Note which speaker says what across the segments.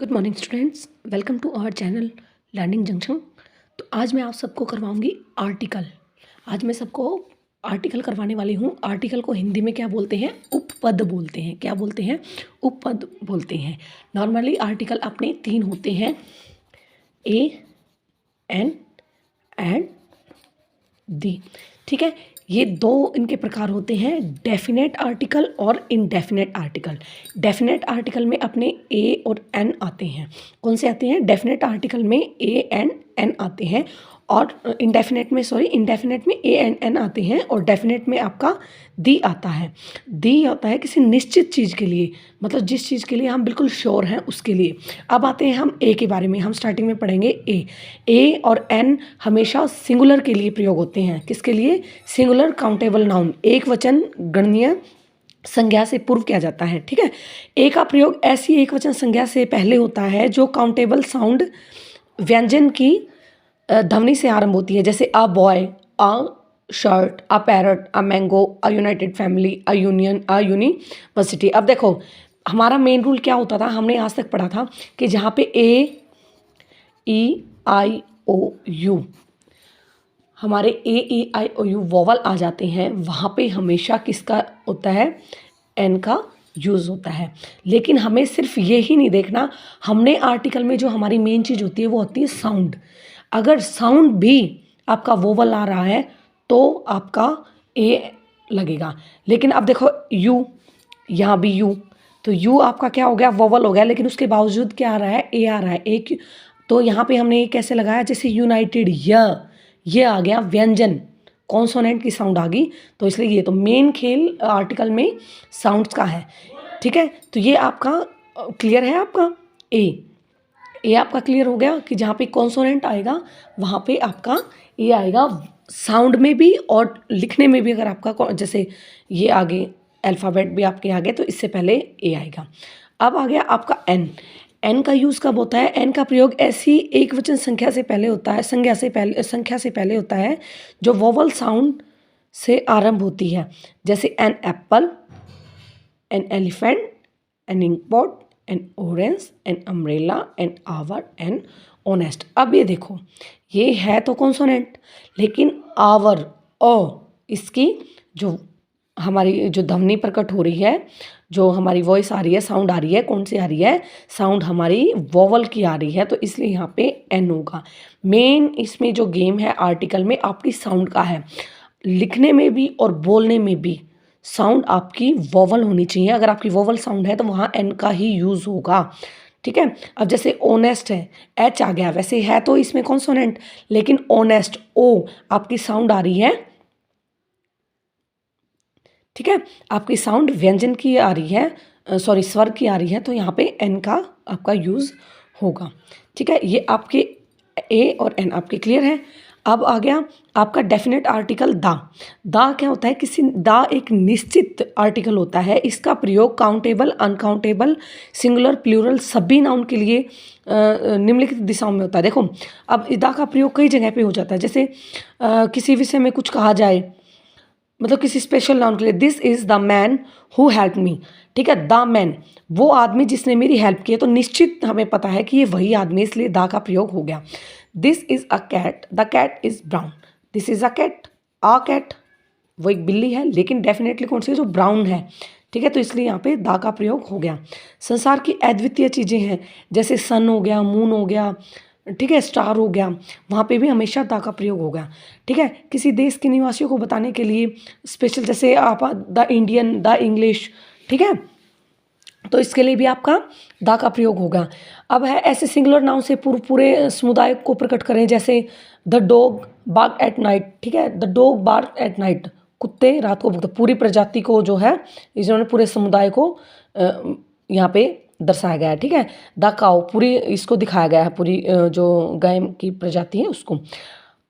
Speaker 1: Good morning students, welcome to our channel learning junction. तो आज मैं आप सबको करवाऊंगी आर्टिकल। आज मैं सबको आर्टिकल करवाने वाली हूँ। आर्टिकल को हिंदी में क्या बोलते हैं? उपपद बोलते हैं। क्या बोलते हैं? उपपद बोलते हैं। नॉर्मली आर्टिकल अपने 3 होते हैं, ए, एन एंड दी। ठीक है, ये 2 इनके प्रकार होते हैं, डेफिनेट आर्टिकल और इनडेफिनेट आर्टिकल। डेफिनेट आर्टिकल में अपने ए और एन आते हैं। कौन से आते हैं? डेफिनेट आर्टिकल में ए एंड एन आते हैं और इनडेफिनेट में ए एंड एन आते हैं और डेफिनेट में आपका दी आता है। दी आता है किसी निश्चित चीज़ के लिए, मतलब जिस चीज़ के लिए हम बिल्कुल श्योर हैं उसके लिए। अब आते हैं हम ए के बारे में। हम स्टार्टिंग में पढ़ेंगे ए और एन हमेशा सिंगुलर के लिए प्रयोग होते हैं। किसके लिए? सिंगुलर काउंटेबल नाउन, एक वचन गणनीय संज्ञा से पूर्व किया जाता है। ठीक है, ए का प्रयोग ऐसी एक वचन संज्ञा से पहले होता है जो काउंटेबल साउंड व्यंजन की ध्वनि से आरंभ होती है, जैसे a boy, a shirt, a parrot, a mango, a United family, a union, a university. अब देखो, हमारा मेन रूल क्या होता था, हमने आज तक पढ़ा था कि जहाँ पे ए, ई, आई, ओ, यू, हमारे ए, ई, आई, ओ, यू वोवल आ जाते हैं, वहाँ पे हमेशा किसका होता है? एन का यूज़ होता है। लेकिन हमें सिर्फ ये ही नहीं देखना, हमने आर्टिकल में जो हमारी मेन चीज़ होती है वो होती है साउंड। अगर साउंड भी आपका वोवल आ रहा है तो आपका ए लगेगा। लेकिन अब देखो यू, यहाँ भी यू, तो यू आपका क्या हो गया? वोवल हो गया, लेकिन उसके बावजूद क्या आ रहा है? ए आ रहा है। एक तो यहाँ पे हमने ये कैसे लगाया? जैसे यूनाइटेड, ये आ गया व्यंजन, कॉन्सोनेंट की साउंड आ गई, तो इसलिए ये तो मेन खेल आर्टिकल में साउंड्स का है। ठीक है, तो ये आपका क्लियर है। आपका ए आपका क्लियर हो गया कि जहाँ पे कॉन्सोनेंट आएगा वहाँ पे आपका ए आएगा, साउंड में भी और लिखने में भी। अगर आपका जैसे ये आगे अल्फ़ाबेट भी आपके आगे, तो इससे पहले ए आएगा। अब आ गया आपका एन। एन का यूज़ कब होता है? एन का प्रयोग ऐसी एक वचन संख्या से पहले होता है, संख्या से पहले होता है जो वोवल साउंड से आरंभ होती है, जैसे an apple, an elephant, an inkpot, an orange, an umbrella, an hour, an honest. अब ये देखो, ये है तो कॉन्सोनेंट, लेकिन आवर इसकी जो हमारी जो ध्वनि प्रकट हो रही है, जो हमारी वॉइस आ रही है, साउंड आ रही है, कौन सी आ रही है? साउंड हमारी वोवल की आ रही है, तो इसलिए यहाँ पे एन होगा। मेन इसमें जो गेम है आर्टिकल में आपकी साउंड का है। लिखने में भी और बोलने में भी साउंड आपकी वोवल होनी चाहिए। अगर आपकी वोवल साउंड है तो वहाँ एन का ही यूज़ होगा। ठीक है, अब जैसे ऑनेस्ट है, एच आ गया, वैसे है तो इसमें कॉन्सोनेंट, लेकिन ऑनेस्ट ओ आपकी साउंड आ रही है। ठीक है, आपकी साउंड व्यंजन की आ रही है, सॉरी स्वर की आ रही है, तो यहाँ पे एन का आपका यूज़ होगा। ठीक है, ये आपके ए और एन आपके क्लियर है। अब आ गया आपका डेफिनेट आर्टिकल दा। दा क्या होता है? दा एक निश्चित आर्टिकल होता है। इसका प्रयोग काउंटेबल, अनकाउंटेबल, सिंगुलर, प्लूरल सभी नाउन के लिए निम्नलिखित दिशाओं में होता है। देखो, अब दा का प्रयोग कई जगह पे हो जाता है, जैसे किसी विषय में कुछ कहा जाए, मतलब किसी स्पेशल नाउन के लिए, this is the man who help me. ठीक है, द मैन, वो आदमी जिसने मेरी हेल्प की है, तो निश्चित हमें पता है कि ये वही आदमी, इसलिए द का प्रयोग हो गया। This is a cat, the cat is brown. This is a cat, वो एक बिल्ली है, लेकिन डेफिनेटली कौन सी है? जो ब्राउन है। ठीक है, तो इसलिए यहाँ पे द का प्रयोग हो गया। संसार की अद्वितीय चीज़ें हैं, जैसे सन हो गया, मून हो गया, ठीक है, स्टार हो गया, वहाँ पे भी हमेशा दा का प्रयोग होगा। ठीक है, किसी देश के निवासियों को बताने के लिए स्पेशल, जैसे आप द इंडियन, द इंग्लिश, ठीक है, तो इसके लिए भी आपका दा का प्रयोग होगा। अब है ऐसे सिंगुलर नाउन से पूरे समुदाय को प्रकट करें, जैसे the dog bark at night. ठीक है, the dog bark at night, कुत्ते रात को भौंकते। पूरी प्रजाति को जो है, इन्होंने पूरे समुदाय को यहाँ पे दर्शाया गया है। ठीक है, द काऊ, पूरी इसको दिखाया गया है, पूरी जो गाय की प्रजाति है उसको।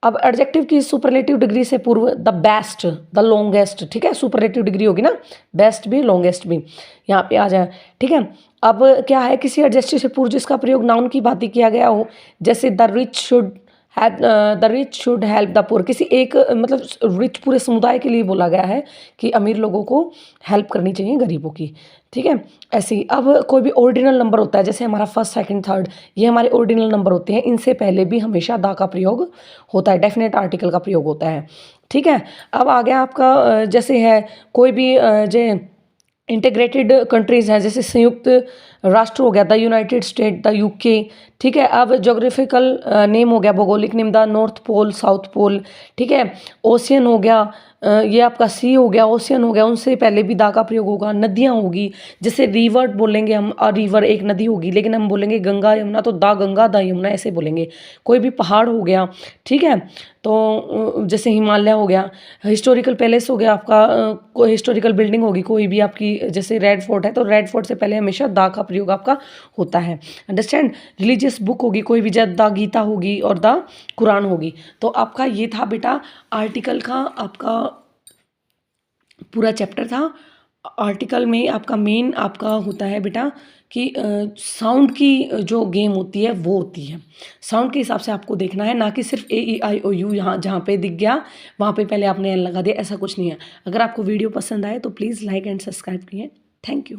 Speaker 1: अब एडजेक्टिव की सुपरलेटिव डिग्री से पूर्व द बेस्ट, द लॉन्गेस्ट। ठीक है, सुपरलेटिव डिग्री होगी ना, बेस्ट भी लॉन्गेस्ट भी यहाँ पे आ जाए। ठीक है, अब क्या है? किसी एडजेक्टिव से पूर्व जिसका प्रयोग नाउन की बात किया गया हो, जैसे the rich should help the poor. किसी एक मतलब रिच पूरे समुदाय के लिए बोला गया है कि अमीर लोगों को हेल्प करनी चाहिए, गरीबों की। ठीक है। ऐसे ही अब कोई भी ऑर्डिनल नंबर होता है, जैसे हमारा फर्स्ट, सेकंड, थर्ड, ये हमारे ऑर्डिनल नंबर होते हैं। इनसे पहले भी हमेशा दा का प्रयोग होता है, डेफिनेट आर्टिकल का प्रयोग होता है। ठीक है। अब आ गया आपका जैसे है कोई भी जो इंटीग्रेटेड कंट्रीज़ हैं, जैसे संयुक्त राष्ट्र हो गया, the united state, the UK. ठीक है। अब जोग्राफिकल नेम हो गया, भौगोलिक name, the north pole, south pole. ठीक है। ओशियन हो गया, ये आपका सी हो गया, ओशियन हो गया, उनसे पहले भी दा का प्रयोग होगा। नदियाँ होगी, जैसे रिवर बोलेंगे हम, रिवर एक नदी होगी, लेकिन हम बोलेंगे गंगा यमुना तो दा गंगा दा यमुना ऐसे बोलेंगे। कोई भी पहाड़ हो गया, ठीक है, तो जैसे हिमालय हो गया। हिस्टोरिकल पैलेस हो गया आपका, कोई हिस्टोरिकल बिल्डिंग होगी कोई भी आपकी, जैसे रेड फोर्ट है तो रेड फोर्ट से पहले हमेशा दा का प्रयोग आपका होता है। अंडरस्टैंड। रिलीजियस बुक होगी कोई भी, जैसे द गीता होगी और द कुरान होगी। तो आपका ये था बेटा आर्टिकल का आपका पूरा चैप्टर था। आर्टिकल में आपका मेन आपका होता है बेटा कि साउंड की जो गेम होती है वो होती है। साउंड के हिसाब से आपको देखना है, ना कि सिर्फ ए ई आई ओ यू यहाँ जहाँ पे दिख गया वहाँ पे पहले आपने एल लगा दिया, ऐसा कुछ नहीं है। अगर आपको वीडियो पसंद आए तो प्लीज़ लाइक एंड सब्सक्राइब करिए। Thank you.